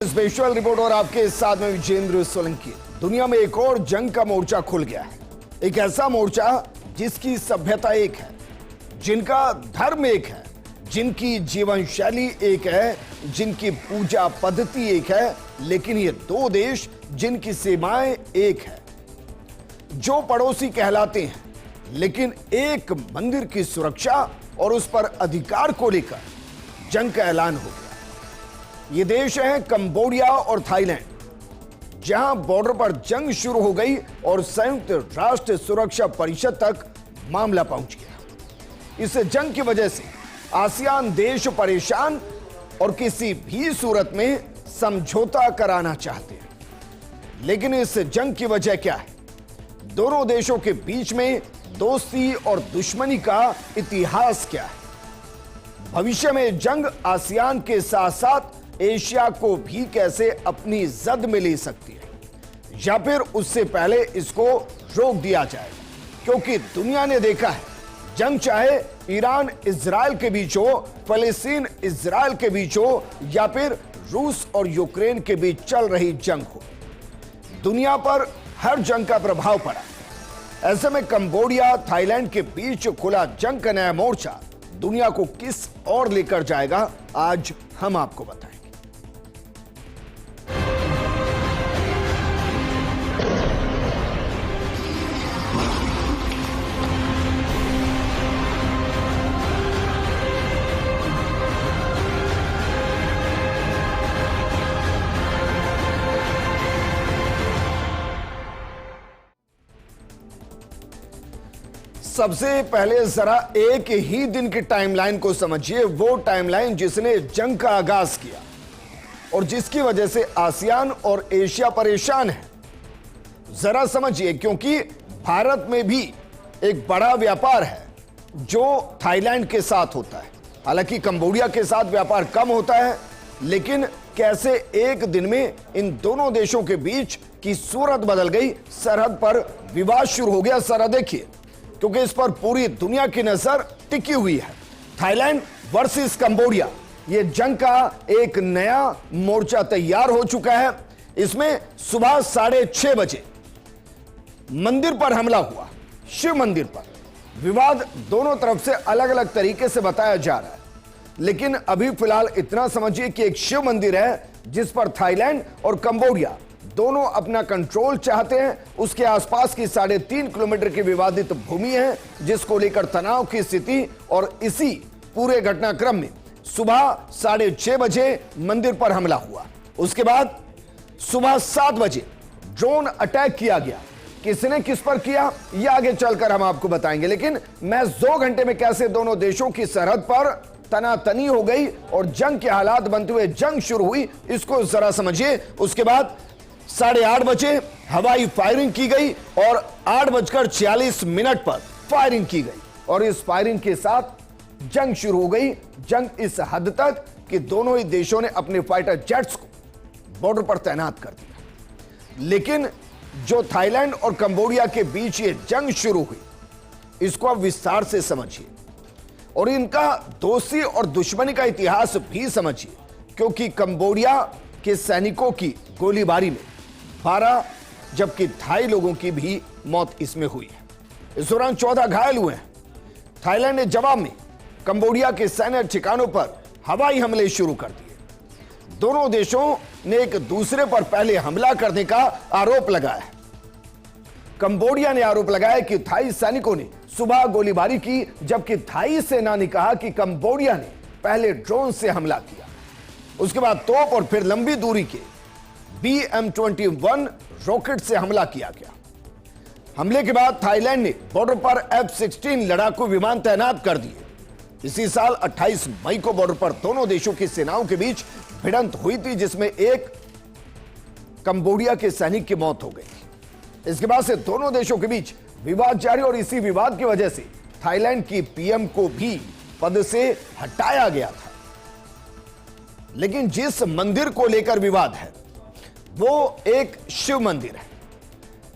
Special report और आपके साथ में विजेंद्र सोलंकी। दुनिया में एक और जंग का मोर्चा खुल गया है। एक ऐसा मोर्चा जिसकी सभ्यता एक है, जिनका धर्म एक है, जिनकी जीवन शैली एक है, जिनकी पूजा पद्धति एक है, लेकिन ये दो देश जिनकी सीमाएं एक है, जो पड़ोसी कहलाते हैं, लेकिन एक मंदिर की सुरक्षा और उस पर अधिकार को लेकर जंग का ऐलान हो गया। ये देश हैं कंबोडिया और थाईलैंड, जहां बॉर्डर पर जंग शुरू हो गई और संयुक्त राष्ट्र सुरक्षा परिषद तक मामला पहुंच गया। इस जंग की वजह से आसियान देश परेशान और किसी भी सूरत में समझौता कराना चाहते हैं। लेकिन इस जंग की वजह क्या है? दोनों देशों के बीच में दोस्ती और दुश्मनी का इतिहास क्या है? भविष्य में जंग आसियान के साथ साथ एशिया को भी कैसे अपनी जद में ले सकती है, या फिर उससे पहले इसको रोक दिया जाए? क्योंकि दुनिया ने देखा है, जंग चाहे ईरान इजराइल के बीच हो, फलस्तीन इजराइल के बीच हो, या फिर रूस और यूक्रेन के बीच चल रही जंग हो, दुनिया पर हर जंग का प्रभाव पड़ा। ऐसे में कंबोडिया थाईलैंड के बीच खुला जंग का नया मोर्चा दुनिया को किस ओर लेकर जाएगा, आज हम आपको बताएंगे। सबसे पहले जरा एक ही दिन की टाइमलाइन को समझिए, वो टाइमलाइन जिसने जंग का आगाज किया और जिसकी वजह से आसियान और एशिया परेशान है। जरा समझिए, क्योंकि भारत में भी एक बड़ा व्यापार है जो थाईलैंड के साथ होता है। हालांकि कंबोडिया के साथ व्यापार कम होता है, लेकिन कैसे एक दिन में इन दोनों देशों के बीच की सूरत बदल गई। सरहद पर विवाद शुरू हो गया। जरा देखिए, क्योंकि इस पर पूरी दुनिया की नजर टिकी हुई है। थाईलैंड वर्सेस कंबोडिया, यह जंग का एक नया मोर्चा तैयार हो चुका है। इसमें सुबह 6:30 बजे मंदिर पर हमला हुआ, शिव मंदिर पर। विवाद दोनों तरफ से अलग अलग तरीके से बताया जा रहा है, लेकिन अभी फिलहाल इतना समझिए कि एक शिव मंदिर है जिस पर थाईलैंड और कंबोडिया दोनों अपना कंट्रोल चाहते हैं। उसके आसपास की 3.5 किलोमीटर की विवादित भूमि है, जिसको लेकर तनाव की स्थिति। और इसी पूरे घटनाक्रम में सुबह 6:30 बजे मंदिर पर हमला हुआ। उसके बाद सुबह 7 बजे ड्रोन अटैक किया गया। किसने किस पर किया, यह आगे चलकर हम आपको बताएंगे। लेकिन महज 2 घंटे में कैसे दोनों देशों की सरहद पर तनातनी हो गई और जंग के हालात बनते हुए जंग शुरू हुई, इसको जरा समझिए। उसके बाद 8:30 बजे हवाई फायरिंग की गई और 8:46 पर फायरिंग की गई, और इस फायरिंग के साथ जंग शुरू हो गई। जंग इस हद तक कि दोनों ही देशों ने अपने फाइटर जेट्स को बॉर्डर पर तैनात कर दिया। लेकिन जो थाईलैंड और कंबोडिया के बीच ये जंग शुरू हुई, इसको अब विस्तार से समझिए और इनका दोस्ती और दुश्मनी का इतिहास भी समझिए। क्योंकि कंबोडिया के सैनिकों की गोलीबारी में 12 जबकि थाई लोगों की भी मौत इसमें हुई है। इस दौरान 14 घायल हुए हैं। थाईलैंड ने जवाब में कंबोडिया के सैन्य ठिकानों पर हवाई हमले शुरू कर दिए। दोनों देशों ने एक दूसरे पर पहले हमला करने का आरोप लगाया है। कंबोडिया ने आरोप लगाया कि थाई सैनिकों ने सुबह गोलीबारी की, जबकि थाई सेना ने कहा कि कंबोडिया ने पहले ड्रोन से हमला किया। उसके बाद तोप और फिर लंबी दूरी के BM-21 रॉकेट से हमला किया गया। हमले के बाद थाईलैंड ने बॉर्डर पर F-16 लड़ाकू विमान तैनात कर दिए। इसी साल 28 मई को बॉर्डर पर दोनों देशों की सेनाओं के बीच भिड़ंत हुई थी, जिसमें एक कंबोडिया के सैनिक की मौत हो गई। इसके बाद से दोनों देशों के बीच विवाद जारी, और इसी विवाद की वजह से थाईलैंड की PM को भी पद से हटाया गया था। लेकिन जिस मंदिर को लेकर विवाद है वो एक शिव मंदिर है।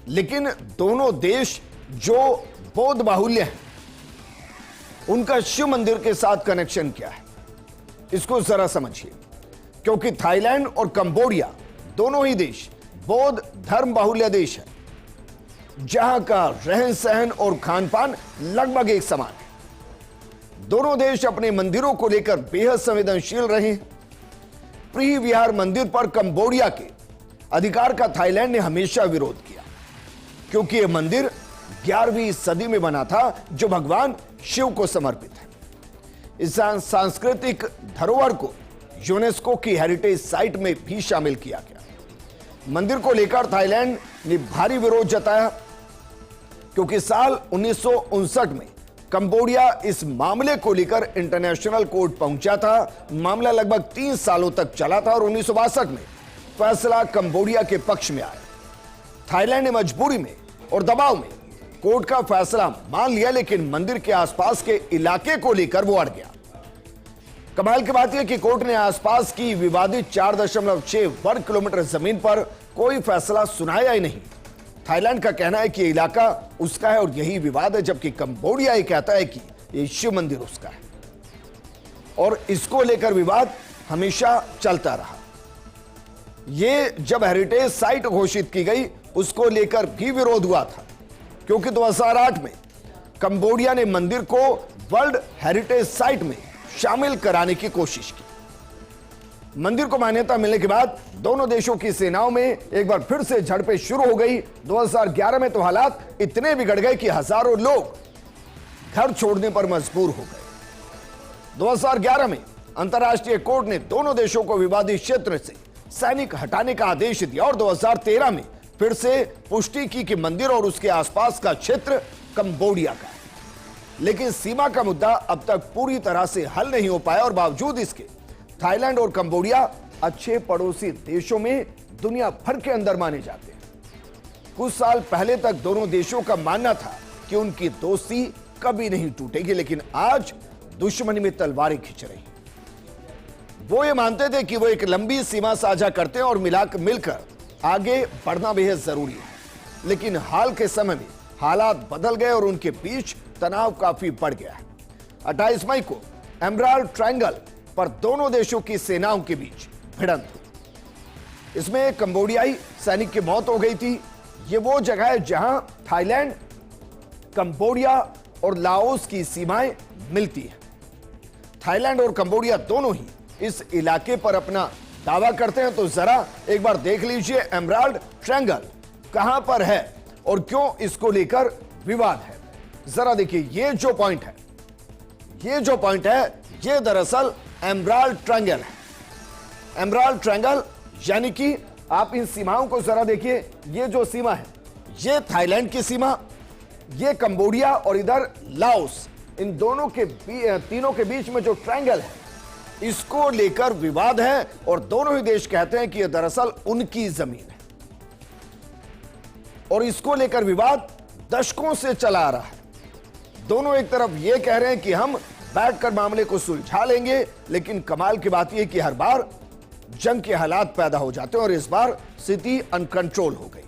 लेकिन दोनों देश जो बौद्ध बाहुल्य हैं, उनका शिव मंदिर के साथ कनेक्शन क्या है, इसको जरा समझिए। क्योंकि थाईलैंड और कंबोडिया दोनों ही देश बौद्ध धर्म बाहुल्य देश है, जहां का रहन सहन और खान पान लगभग एक समान है। दोनों देश अपने मंदिरों को लेकर बेहद संवेदनशील रहे हैं। प्री विहार मंदिर पर कंबोडिया के अधिकार का थाईलैंड ने हमेशा विरोध किया, क्योंकि यह मंदिर 11वीं सदी में बना था, जो भगवान शिव को समर्पित है। इस सांस्कृतिक धरोहर को यूनेस्को की हेरिटेज साइट में भी शामिल किया गया। मंदिर को लेकर थाईलैंड ने भारी विरोध जताया, क्योंकि साल 1959 में कंबोडिया इस मामले को लेकर इंटरनेशनल कोर्ट पहुंचा था। मामला लगभग 3 सालों तक चला था और 1962 में फैसला कंबोडिया के पक्ष में आया। थाईलैंड ने मजबूरी में और दबाव में कोर्ट का फैसला मान लिया, लेकिन मंदिर के आसपास के इलाके को लेकर वो अड़ गया। कमाल की बात यह कि कोर्ट ने आसपास की विवादित 4.6 वर्ग किलोमीटर जमीन पर कोई फैसला सुनाया ही नहीं। थाईलैंड का कहना है कि यह इलाका उसका है और यही विवाद है, जबकि कंबोडिया ये कहता है कि यह शिव मंदिर उसका है और इसको लेकर विवाद हमेशा चलता रहा। यह जब हेरिटेज साइट घोषित की गई, उसको लेकर भी विरोध हुआ था, क्योंकि 2008 में कंबोडिया ने मंदिर को वर्ल्ड हेरिटेज साइट में शामिल कराने की कोशिश की। मंदिर को मान्यता मिलने के बाद दोनों देशों की सेनाओं में एक बार फिर से झड़पें शुरू हो गई। 2011 में तो हालात इतने बिगड़ गए कि हजारों लोग घर छोड़ने पर मजबूर हो गए। 2011 में अंतर्राष्ट्रीय कोर्ट ने दोनों देशों को विवादित क्षेत्र से सैनिक हटाने का आदेश दिया और 2013 में फिर से पुष्टि की कि मंदिर और उसके आसपास का क्षेत्र कंबोडिया का है। लेकिन सीमा का मुद्दा अब तक पूरी तरह से हल नहीं हो पाया और बावजूद इसके थाईलैंड और कंबोडिया अच्छे पड़ोसी देशों में दुनिया भर के अंदर माने जाते हैं। कुछ साल पहले तक दोनों देशों का मानना था कि उनकी दोस्ती कभी नहीं टूटेगी, लेकिन आज दुश्मनी में तलवारें खिंच रही। वो ये मानते थे कि वो एक लंबी सीमा साझा करते हैं और मिलकर आगे बढ़ना बेहद जरूरी है, लेकिन हाल के समय में हालात बदल गए और उनके बीच तनाव काफी बढ़ गया है। 28 मई को एमराल्ड ट्रायंगल पर दोनों देशों की सेनाओं के बीच भिड़ंत हुई। इसमें कंबोडियाई सैनिक की मौत हो गई थी। ये वो जगह है जहां थाईलैंड, कंबोडिया और लाओस की सीमाएं मिलती हैं। थाईलैंड और कंबोडिया दोनों ही इस इलाके पर अपना दावा करते हैं, तो जरा एक बार देख लीजिए एमराल्ड ट्रायंगल कहां पर है और क्यों इसको लेकर विवाद है। जरा देखिए, ये जो पॉइंट है ये दरअसल एमराल्ड ट्रायंगल है। एमराल्ड ट्रायंगल यानी कि आप इन सीमाओं को जरा देखिए। ये जो सीमा है ये थाईलैंड की सीमा, ये कंबोडिया और इधर लाओस, इन दोनों के तीनों के बीच में जो ट्रायंगल है इसको लेकर विवाद है और दोनों ही देश कहते हैं कि यह दरअसल उनकी जमीन है और इसको लेकर विवाद दशकों से चला आ रहा है। दोनों एक तरफ यह कह रहे हैं कि हम बैठकर मामले को सुलझा लेंगे, लेकिन कमाल की बात यह कि हर बार जंग के हालात पैदा हो जाते हैं और इस बार स्थिति अनकंट्रोल हो गई।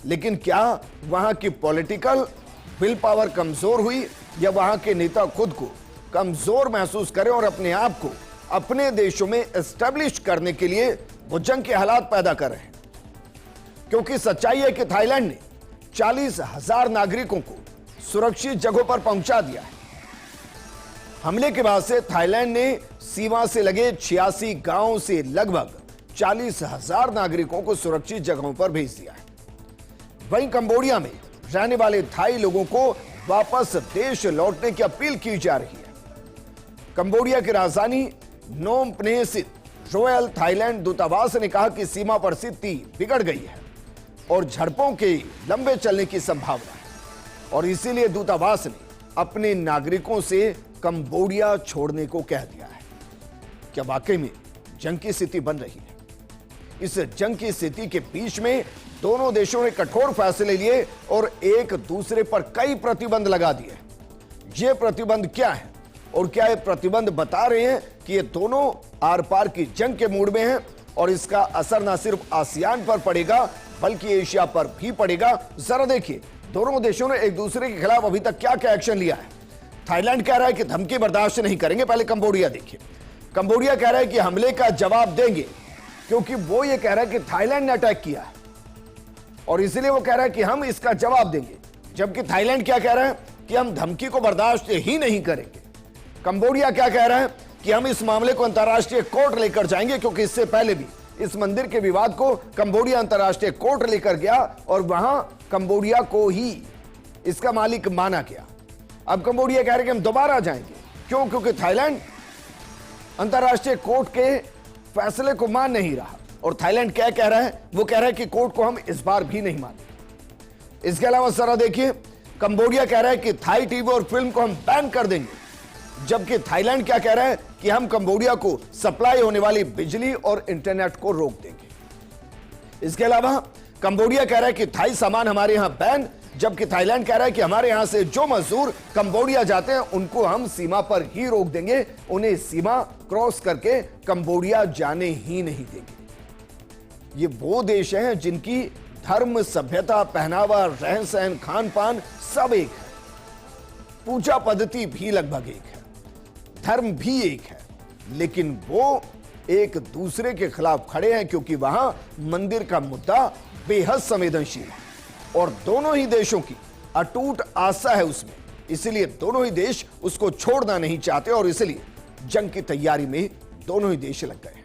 लेकिन क्या वहां की पॉलिटिकल विल पावर कमजोर हुई या वहां के नेता खुद को कमजोर महसूस करें और अपने आप को अपने देशों में एस्टेब्लिश करने के लिए वो जंग के हालात पैदा कर रहे हैं? क्योंकि सच्चाई है कि थाईलैंड ने 40,000 नागरिकों को सुरक्षित जगहों पर पहुंचा दिया है। हमले के बाद से थाईलैंड ने सीमा से लगे 86 गांवों से लगभग 40,000 नागरिकों को सुरक्षित जगहों पर भेज दिया है। वहीं कंबोडिया में रहने वाले थाई लोगों को वापस देश लौटने की अपील की जा रही है। कंबोडिया की राजधानी नोम प्नेह स्थित रॉयल थाईलैंड दूतावास ने कहा कि सीमा पर स्थिति बिगड़ गई है और झड़पों के लंबे चलने की संभावना है और इसीलिए दूतावास ने अपने नागरिकों से कंबोडिया छोड़ने को कह दिया है। क्या वाकई में जंग की स्थिति बन रही है? इस जंग की स्थिति के बीच में दोनों देशों ने कठोर फैसले लिए और एक दूसरे पर कई प्रतिबंध लगा दिए। ये प्रतिबंध क्या है और क्या ये प्रतिबंध बता रहे हैं कि ये दोनों आर पार की जंग के मूड में हैं और इसका असर न सिर्फ आसियान पर पड़ेगा बल्कि एशिया पर भी पड़ेगा। जरा देखिए, दोनों देशों ने एक दूसरे के खिलाफ अभी तक क्या क्या एक्शन लिया है। थाईलैंड कह रहा है कि धमकी बर्दाश्त नहीं करेंगे। पहले कंबोडिया देखिए। कंबोडिया कह रहा है कि हमले का जवाब देंगे, क्योंकि वो ये कह रहा है कि थाईलैंड ने अटैक किया है और इसलिए वो कह रहा है कि हम इसका जवाब देंगे। जबकि थाईलैंड क्या कह रहा है कि हम धमकी को बर्दाश्त ही नहीं करेंगे। कंबोडिया क्या कह रहा है कि हम इस मामले को अंतर्राष्ट्रीय कोर्ट लेकर जाएंगे, क्योंकि इससे पहले भी इस मंदिर के विवाद को कंबोडिया अंतर्राष्ट्रीय कोर्ट लेकर गया और वहां कंबोडिया को ही इसका मालिक माना गया। अब कंबोडिया कह रहे कि हम दोबारा जाएंगे। क्यों? क्योंकि थाईलैंड अंतर्राष्ट्रीय कोर्ट के फैसले को मान नहीं रहा। और थाईलैंड क्या कह रहा है? वो कह रहा है कि कोर्ट को हम इस बार भी नहीं मानेंगे। इसके अलावा जरा देखिए, कंबोडिया कह रहा है कि थाई टीवी और फिल्म को हम बैन कर देंगे, जबकि थाईलैंड क्या कह रहा है कि हम कंबोडिया को सप्लाई होने वाली बिजली और इंटरनेट को रोक देंगे। इसके अलावा कंबोडिया कह रहा है कि थाई सामान हमारे यहां बैन, जबकि थाईलैंड कह रहा है कि हमारे यहां से जो मजदूर कंबोडिया जाते हैं उनको हम सीमा पर ही रोक देंगे, उन्हें सीमा क्रॉस करके कंबोडिया जाने ही नहीं देंगे। ये वो देश हैं जिनकी धर्म, सभ्यता, पहनावा, रहन सहन, खान पान सब एक है, पूजा पद्धति भी लगभग एक है, धर्म भी एक है, लेकिन वो एक दूसरे के खिलाफ खड़े हैं, क्योंकि वहां मंदिर का मुद्दा बेहद संवेदनशील है और दोनों ही देशों की अटूट आस्था है उसमें। इसलिए दोनों ही देश उसको छोड़ना नहीं चाहते और इसलिए जंग की तैयारी में दोनों ही देश लग गए हैं।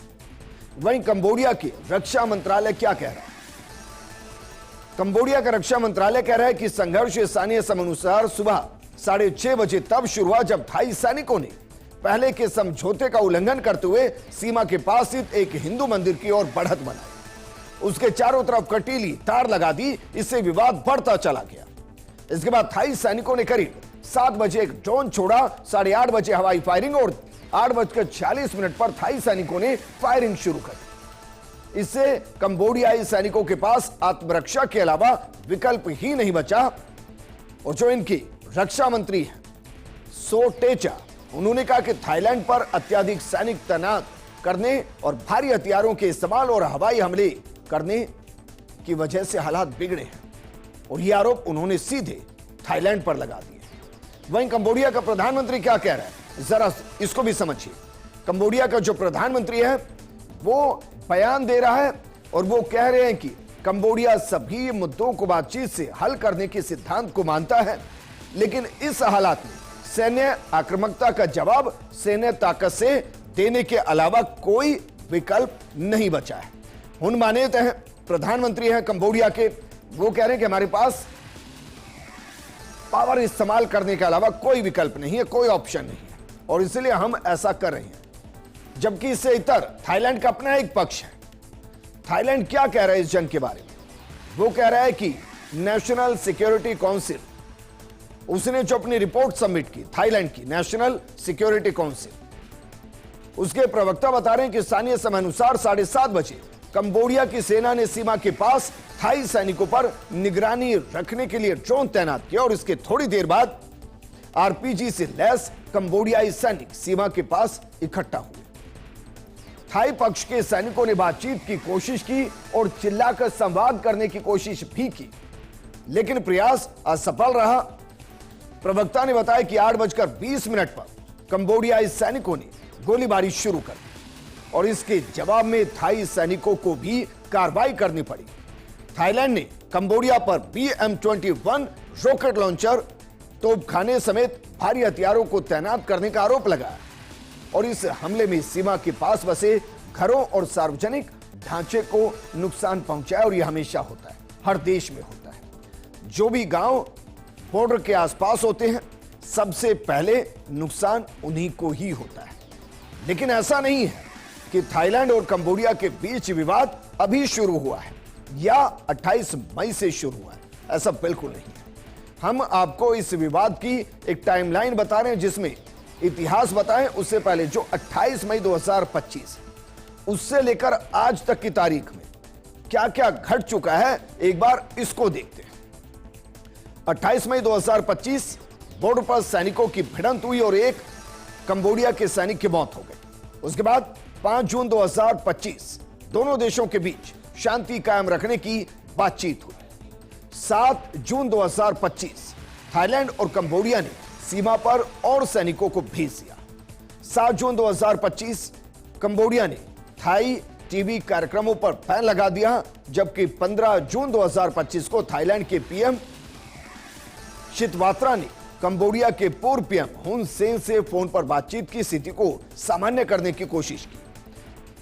वहीं कंबोडिया के रक्षा मंत्रालय क्या कह रहा है? कंबोडिया का रक्षा मंत्रालय कह रहा है कि संघर्ष स्थानीय समय अनुसार सुबह 6:30 बजे तब शुरू हुआ जब थाई सैनिकों ने पहले के समझौते का उल्लंघन करते हुए सीमा के पास स्थित एक हिंदू मंदिर की ओर बढ़त बनाई। उसके चारों तरफ कटीली तार लगा दी। इससे विवाद बढ़ता चला गया। इसके बाद थाई सैनिकों ने करीब 7 बजे एक ड्रोन छोड़ा। 8:30 बजे हवाई फायरिंग और 8:46 पर थाई सैनिकों ने फायरिंग शुरू कर दी। इससे कंबोडियाई सैनिकों के पास आत्मरक्षा के अलावा विकल्प ही नहीं बचा। और जो इनकी रक्षा मंत्री है सोटेचा, उन्होंने कहा कि थाईलैंड पर अत्यधिक सैनिक तैनात करने और भारी हथियारों के इस्तेमाल और हवाई हमले करने की वजह से हालात बिगड़े हैं और यह आरोप उन्होंने सीधे थाईलैंड पर लगा दिए। वहीं कंबोडिया का प्रधानमंत्री क्या कह रहा है, जरा इसको भी समझिए। कंबोडिया का जो प्रधानमंत्री है वो बयान दे रहा है और वो कह रहे हैं कि कंबोडिया सभी मुद्दों को बातचीत से हल करने के सिद्धांत को मानता है, लेकिन इस हालात में सैन्य आक्रामकता का जवाब सैन्य ताकत से देने के अलावा कोई विकल्प नहीं बचा है। हुन मानेत हैं, प्रधानमंत्री हैं कंबोडिया के, वो कह रहे हैं कि हमारे पास पावर इस्तेमाल करने के अलावा कोई विकल्प नहीं है, कोई ऑप्शन नहीं है और इसलिए हम ऐसा कर रहे हैं। जबकि इससे इतर थाईलैंड का अपना एक पक्ष है। थाईलैंड क्या कह रहा है इस जंग के बारे में? वो कह रहा है कि नेशनल सिक्योरिटी काउंसिल, उसने जो अपनी रिपोर्ट सबमिट की, थाईलैंड की नेशनल सिक्योरिटी काउंसिल, उसके प्रवक्ता बता रहे हैं कि स्थानीय समय अनुसार 7:30 बजे कंबोडिया की सेना ने सीमा के पास थाई सैनिकों पर निगरानी रखने के लिए ड्रोन तैनात किया और इसके थोड़ी देर बाद आरपीजी से लैस कंबोडियाई सैनिक सीमा के पास इकट्ठा हुए। थाई पक्ष के सैनिकों ने बातचीत की कोशिश की और चिल्लाकर संवाद करने की कोशिश भी की, लेकिन प्रयास असफल रहा। प्रवक्ता ने बताया कि 8:20 पर कंबोडियाई सैनिकों ने गोलीबारी शुरू कर दी और इसके जवाब में थाई सैनिकों को भी कार्रवाई करनी पड़ी। थाईलैंड ने कंबोडिया पर BM-21 रॉकेट लॉन्चर, तोपखाने समेत भारी हथियारों को तैनात करने का आरोप लगाया और इस हमले में सीमा के पास बसे घरों और सार्वजनिक ढांचे को नुकसान पहुंचाया। और यह हमेशा होता है, हर देश में होता है। जो भी गांव बॉर्डर के आसपास होते हैं सबसे पहले नुकसान उन्हीं को ही होता है। लेकिन ऐसा नहीं है कि थाईलैंड और कंबोडिया के बीच विवाद अभी शुरू हुआ है या 28 मई से शुरू हुआ है, ऐसा बिल्कुल नहीं है। हम आपको इस विवाद की एक टाइमलाइन बता रहे हैं जिसमें इतिहास बताएं। उससे पहले जो 28 मई 2025 उससे लेकर आज तक की तारीख में क्या क्या घट चुका है, एक बार इसको देखते हैं। 28 मई 2025 बॉर्डर पर सैनिकों की भिड़ंत हुई और एक कंबोडिया के सैनिक की मौत हो गई। उसके बाद 5 जून 2025 दोनों देशों के बीच शांति कायम रखने की बातचीत हुई। 7 जून 2025 थाईलैंड और कंबोडिया ने सीमा पर और सैनिकों को भेज दिया। 7 जून 2025 कंबोडिया ने थाई टीवी कार्यक्रमों पर बैन लगा दिया, जबकि 15 जून 2025 को थाईलैंड के पीएम शितवात्रा ने कंबोडिया के पूर्व पीएम हुन सेन से फोन पर बातचीत की स्थिति को सामान्य करने की कोशिश की।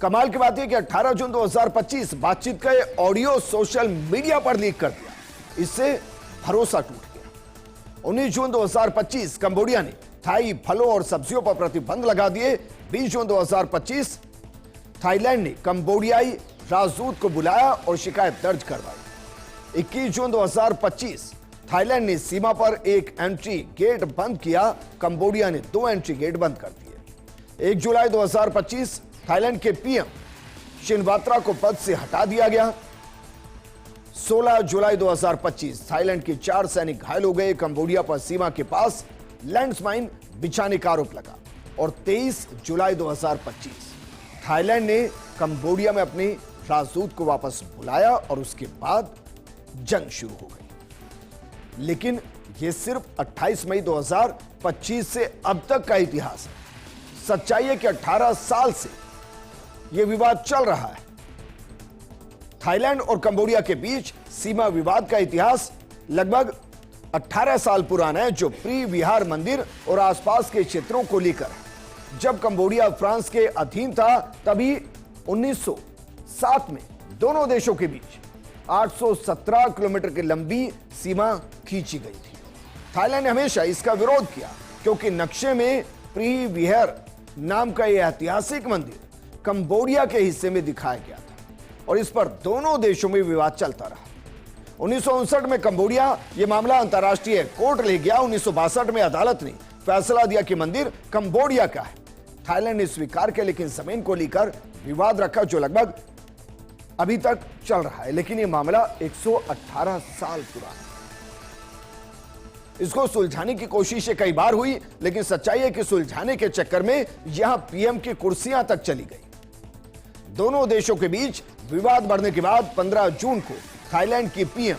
कमाल की बात यह कि 18 जून 2025 बातचीत का ऑडियो सोशल मीडिया पर लीक कर दिया। इससे भरोसा टूट गया। 19 जून 2025 कंबोडिया ने थाई फलों और सब्जियों पर प्रतिबंध लगा दिए। 20 जून 2025 थाईलैंड ने कंबोडियाई राजदूत को बुलाया और शिकायत दर्ज करवाई। 21 जून 2025 थाईलैंड ने सीमा पर एक एंट्री गेट बंद किया। कंबोडिया ने 2 एंट्री गेट बंद कर दिए। 1 जुलाई 2025 थाईलैंड के पीएम शिनवात्रा को पद से हटा दिया गया। 16 जुलाई 2025 थाईलैंड के 4 सैनिक घायल हो गए। कंबोडिया पर सीमा के पास लैंडमाइन बिछाने का आरोप लगा। और 23 जुलाई 2025 थाईलैंड ने कंबोडिया में अपने राजदूत को वापस बुलाया और उसके बाद जंग शुरू हो गई। लेकिन यह सिर्फ 28 मई 2025 से अब तक का इतिहास है। सच्चाई है कि 18 साल से यह विवाद चल रहा है। थाईलैंड और कंबोडिया के बीच सीमा विवाद का इतिहास लगभग 18 साल पुराना है, जो प्री विहार मंदिर और आसपास के क्षेत्रों को लेकर है। जब कंबोडिया फ्रांस के अधीन था, तभी 1907 में दोनों देशों के बीच 817 किलोमीटर की लंबी सीमा खींची गई थी। थाईलैंड ने हमेशा इसका विरोध किया, क्योंकि नक्शे में प्री विहार नाम का यह ऐतिहासिक मंदिर कंबोडिया के हिस्से में दिखाया गया था और इस पर दोनों देशों में विवाद चलता रहा। 1959 में कंबोडिया यह मामला अंतर्राष्ट्रीय कोर्ट ले गया। 1962 में अदालत ने फैसला दिया कि मंदिर कंबोडिया का है। थाईलैंड ने स्वीकार किया, लेकिन जमीन को लेकर विवाद रखा, जो लगभग अभी तक चल रहा है। लेकिन यह मामला 118 साल पुराना है। इसको सुलझाने की कोशिशें कई बार हुई, लेकिन सच्चाई है कि सुलझाने के चक्कर में यहां पीएम की कुर्सियां तक चली गई। दोनों देशों के बीच विवाद बढ़ने के बाद 15 जून को थाईलैंड की पीएम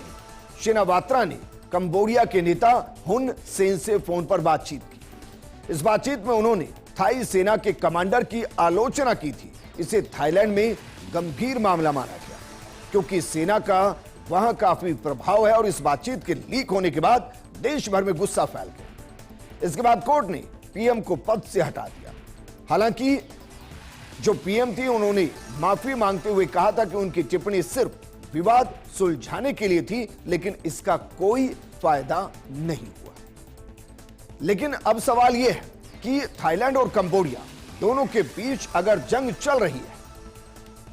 शिनवात्रा ने कंबोडिया के नेता हुन सेन से फोन पर बातचीत की। इस बातचीत में उन्होंने थाई सेना के कमांडर की आलोचना की थी। इसे थाईलैंड में गंभीर मामला माना गया, क्योंकि सेना का वहां काफी प्रभाव है और इस बातचीत के लीक होने के बाद देश भर में गुस्सा फैल गया। इसके बाद कोर्ट ने पीएम को पद से हटा दिया। हालांकि जो पीएम थी, उन्होंने माफी मांगते हुए कहा था कि उनकी टिप्पणी सिर्फ विवाद सुलझाने के लिए थी, लेकिन इसका कोई फायदा नहीं हुआ। लेकिन अब सवाल यह है कि थाईलैंड और कंबोडिया दोनों के बीच अगर जंग चल रही है,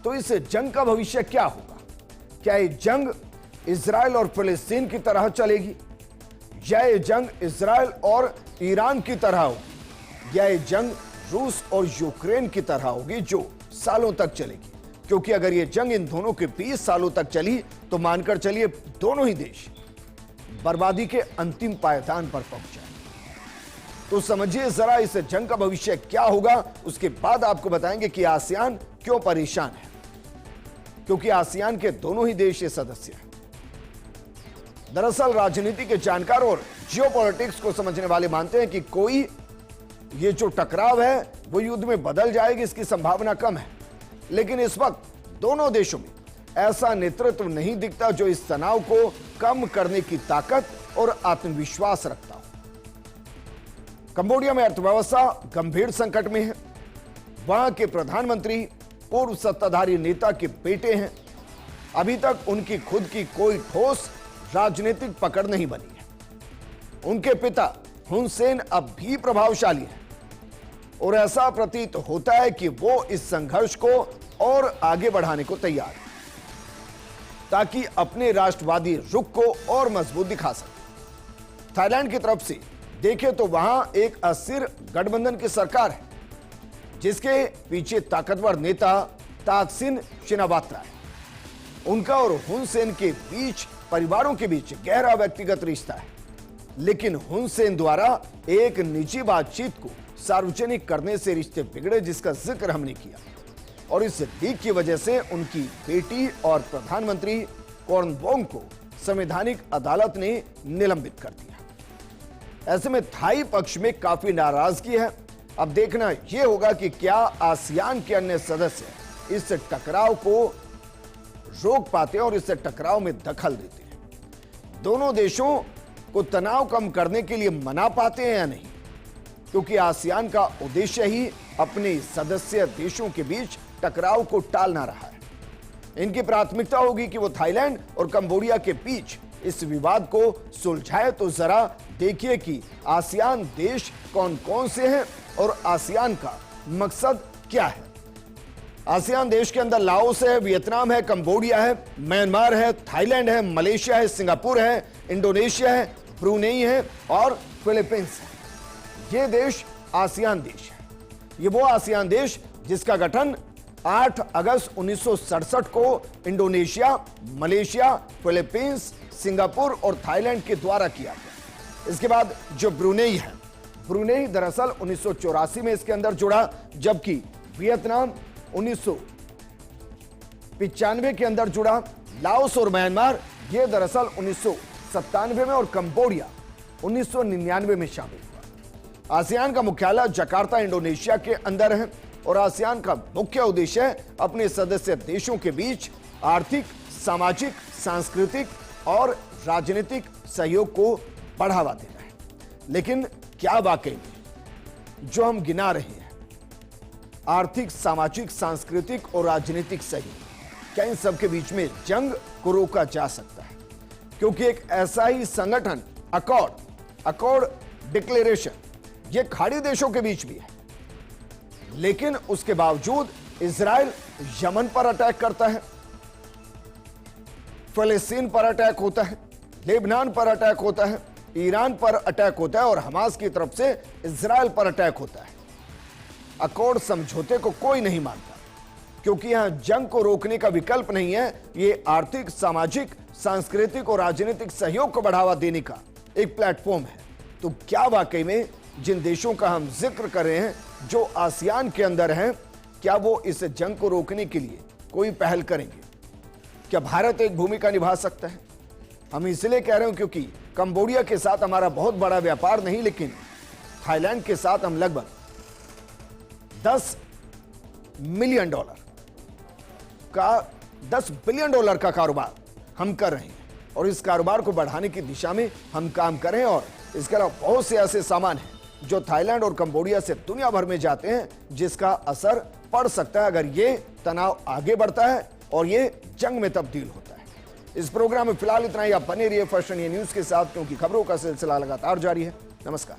तो इस जंग का भविष्य क्या होगा? क्या ये जंग इजराइल और फिलिस्तीन की तरह चलेगी, या ये जंग इजराइल और ईरान की तरह होगी, या ये जंग रूस और यूक्रेन की तरह होगी, जो सालों तक चलेगी? क्योंकि अगर ये जंग इन दोनों के 20 सालों तक चली, तो मानकर चलिए दोनों ही देश बर्बादी के अंतिम पायदान पर पहुंच जाए। तो समझिए जरा इस जंग का भविष्य क्या होगा। उसके बाद आपको बताएंगे कि आसियान क्यों परेशान है, क्योंकि आसियान के दोनों ही देश ये सदस्य हैं। दरअसल राजनीति के जानकार और जियोपॉलिटिक्स को समझने वाले मानते हैं कि कोई ये जो टकराव है वो युद्ध में बदल जाएगी, इसकी संभावना कम है। लेकिन इस वक्त दोनों देशों में ऐसा नेतृत्व नहीं दिखता जो इस तनाव को कम करने की ताकत और आत्मविश्वास रखता हो। कंबोडिया में अर्थव्यवस्था गंभीर संकट में है। वहां के प्रधानमंत्री पूर्व सत्ताधारी नेता के बेटे हैं। अभी तक उनकी खुद की कोई ठोस राजनीतिक पकड़ नहीं बनी है। उनके पिता हुन सेन अब भी प्रभावशाली हैं और ऐसा प्रतीत होता है कि वो इस संघर्ष को और आगे बढ़ाने को तैयार है, ताकि अपने राष्ट्रवादी रुख को और मजबूत दिखा सके। थाईलैंड की तरफ से देखें तो वहां एक अस्थिर गठबंधन की सरकार है, जिसके पीछे ताकतवर नेता ताकसिन शिनावात्रा है। उनका और हुन सेन के बीच परिवारों के बीच गहरा व्यक्तिगत रिश्ता है, लेकिन हुन सेन द्वारा एक निजी बातचीत को सार्वजनिक करने से रिश्ते बिगड़े, जिसका जिक्र हमने किया, और इस लीक की वजह से उनकी बेटी और प्रधानमंत्री कोर्नबोंग को संवैधानिक अदालत ने निलंबित कर दिया। ऐसे में थाई पक्ष में काफी नाराजगी है। अब देखना यह होगा कि क्या आसियान के अन्य सदस्य इस टकराव को रोक पाते हैं और इस टकराव में दखल देते हैं। दोनों देशों को तनाव कम करने के लिए मना पाते हैं या नहीं, क्योंकि आसियान का उद्देश्य ही अपने सदस्य देशों के बीच टकराव को टालना रहा है। इनकी प्राथमिकता होगी कि वो थाईलैंड और कंबोडिया के बीच इस विवाद को सुलझाए। तो जरा देखिए कि आसियान देश कौन कौन से हैं और आसियान का मकसद क्या है। आसियान देश के अंदर लाओस है, वियतनाम है, कंबोडिया है, म्यांमार है, थाईलैंड है, मलेशिया है, सिंगापुर है, इंडोनेशिया है, ब्रुनेई है और फिलीपींस है। ये देश आसियान देश है। ये वो आसियान देश जिसका गठन 8 अगस्त 1967 को इंडोनेशिया, मलेशिया, फिलीपींस, सिंगापुर और थाईलैंड के द्वारा किया गया। इसके बाद जो ब्रुनेई है, ब्रुनेई दरअसल 1984 में इसके अंदर जुड़ा, जबकि वियतनाम 1995 के अंदर जुड़ा। लाओस और म्यांमार ये दरअसल 1997 में और कंबोडिया 1999 में शामिल हुआ। आसियान का मुख्यालय जकार्ता इंडोनेशिया के अंदर है और आसियान का मुख्य उद्देश्य है अपने सदस्य देशों के बीच आर्थिक, सामाजिक, सांस्कृतिक और राजनीतिक सहयोग को बढ़ावा देना है। लेकिन क्या वाकई में जो हम गिना रहे हैं, आर्थिक, सामाजिक, सांस्कृतिक और राजनीतिक सहयोग, क्या इन सब के बीच में जंग को रोका जा सकता है? क्योंकि एक ऐसा ही संगठन अकॉर्ड डिक्लेरेशन, ये खाड़ी देशों के बीच भी है, लेकिन उसके बावजूद इजराइल यमन पर अटैक करता है, फिलिस्तीन पर अटैक होता है, लेबनान पर अटैक होता है, ईरान पर अटैक होता है और हमास की तरफ से इजराइल पर अटैक होता है। अकॉर्ड समझौते को कोई नहीं मानता, क्योंकि यहां जंग को रोकने का विकल्प नहीं है। ये आर्थिक, सामाजिक, सांस्कृतिक और राजनीतिक सहयोग को बढ़ावा देने का एक प्लेटफॉर्म है। तो क्या वाकई में जिन देशों का हम जिक्र कर रहे हैं जो आसियान के अंदर हैं, क्या वो इस जंग को रोकने के लिए कोई पहल करेंगे? क्या भारत एक भूमिका निभा सकता है? हम इसलिए कह रहे हैं क्योंकि कंबोडिया के साथ हमारा बहुत बड़ा व्यापार नहीं, लेकिन थाईलैंड के साथ हम लगभग $10 मिलियन का $10 बिलियन का कारोबार हम कर रहे हैं और इस कारोबार को बढ़ाने की दिशा में हम काम कर रहे हैं। और इसके अलावा बहुत से ऐसे सामान हैं जो थाईलैंड और कंबोडिया से दुनिया भर में जाते हैं, जिसका असर पड़ सकता है अगर ये तनाव आगे बढ़ता है और ये जंग में तब्दील होता है। इस प्रोग्राम में फिलहाल इतना ही। आप बने रहिए फर्स्ट न्यूज के साथ, क्योंकि खबरों का सिलसिला लगातार जारी है। नमस्कार।